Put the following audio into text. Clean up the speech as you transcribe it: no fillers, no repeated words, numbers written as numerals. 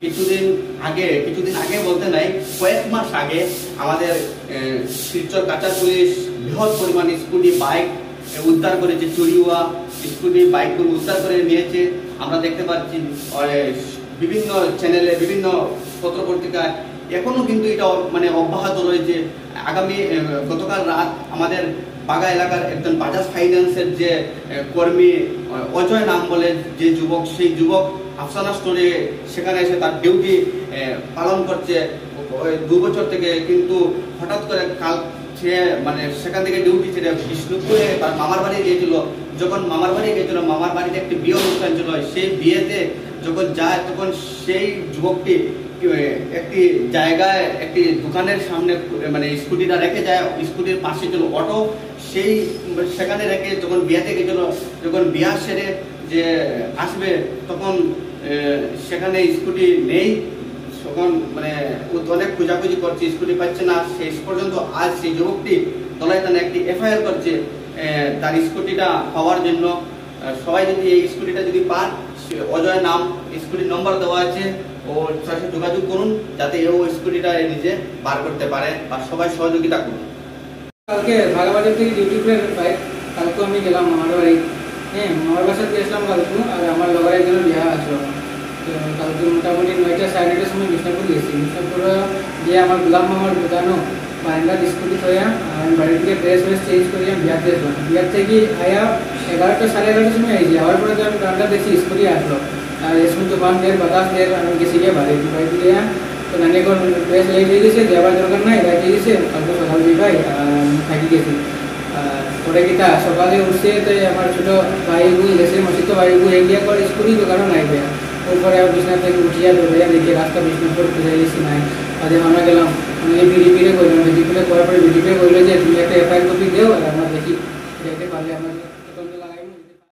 কিছুদিন আগে বলতে নাই, কয়েক মাস আগে আমাদের শিলচর কাছাড় পুলিশ বৃহৎ পরিমাণ স্কুটি বাইক উদ্ধার করেছে। চুরি হওয়া স্কুটি বাইকগুলো উদ্ধার করে নিয়েছে। আমরা দেখতে পাচ্ছি বিভিন্ন চ্যানেলে, বিভিন্ন পত্রপত্রিকায় এখনো কিন্তু এটা অব্যাহত রয়েছে। গতকাল রাত আমাদের বাগা এলাকার একজন বাজাজ ফাইন্যান্সের যে কর্মী অজয় নাম বলে যে যুবক, সেই যুবক আফসানা স্টোরে সেখানে এসে তার ডিউটি পালন করছে 2 বছর থেকে, কিন্তু হঠাৎ করে কাল সে সেখান থেকে ডিউটি ছেড়ে বিষ্ণুপুরে তার মামার বাড়ি গিয়েছিল। যখন মামার বাড়ি গিয়েছিল, মামার বাড়িতে একটি বিয়ে অনুষ্ঠান ছিল। সেই বিয়েতে যখন যায়, তখন সেই যুবকটি একটি জায়গায় একটি দোকানের সামনে স্কুটিটা রেখে যায়। স্কুটির পাশে ছিল অটো, সেখানে রেখে যখন বিয়েতে গেছিল, যখন বিয়া সেরে যে আসবে, তখন সেখানে স্কুটি নেই। তখন অনেক খোঁজাখুঁজি করছে, স্কুটি পাচ্ছে না। শেষ পর্যন্ত আজ সেই যুবকটি তলায় থানায় একটি এফআইআর করছে তার স্কুটিটা পাওয়ার জন্য। সবাই যদি এই স্কুটিটা যদি পান, অজয় নাম, স্কুটির নম্বর দেওয়া আছে, ওর সাথে যোগাযোগ করুন যাতে ও স্কুটিটা নিজে বার করতে পারে, বা সবাই সহযোগিতা করুন। কালকে ভাগাবাজার থেকে ডিউটি করে কালকে আমি গেলাম মামার বাড়ি। মামার বাসা দিয়ে আসলাম কালকে, আর আমার লগের একজনের বিয়া আসলো। তো কালকে মোটামুটি 9টা সাড়ে 9টার সময় বিষ্ণুপুর গেছি। বিষ্ণুপুর গিয়ে আমার গোলাম মামার দোকানও বারান্দার স্কুটি থইয়া আমি বাড়ি থেকে ড্রেস চেঞ্জ করিয়া বিয়াতে আসলাম। বিয়ার থেকে আয়া 11টা সাড়ে 11টার সময় আইছি। আবার পরে তো আমি বারান্দা দেখছি স্কুটি আসলো, আর এসব তুফান দের বাতাস দের আমি গেছি গিয়ে বাড়িতে গিয়া তো নানি এখন ড্রেস লেট হয়ে গেছে, দেওয়ার দরকার নাই, রাখে গেছে। কালকে সকাল দিবাই থাকি গেছি। পরে গীতা সকালে উঠছে, তো আমার ছোটো ভাইবু গেছে মসজিদ, ভাইবু এগিয়া করে স্কুটি দোকানও নাই দেয়া। ওরপরে বিছনা থেকে উঠিয়া দৌড়াইয়া দেখি রাস্তা বিষ্ণুপুর খুঁজে গেছি নাই। আজ আমরা গেলাম, বিডিপিরে করলাম। বিডিপিরে করার পরে বিডিপিরে বললো যে তুমি একটা এফআইআর কপি দেও, আর আমরা দেখি দেখতে পারলে আমরা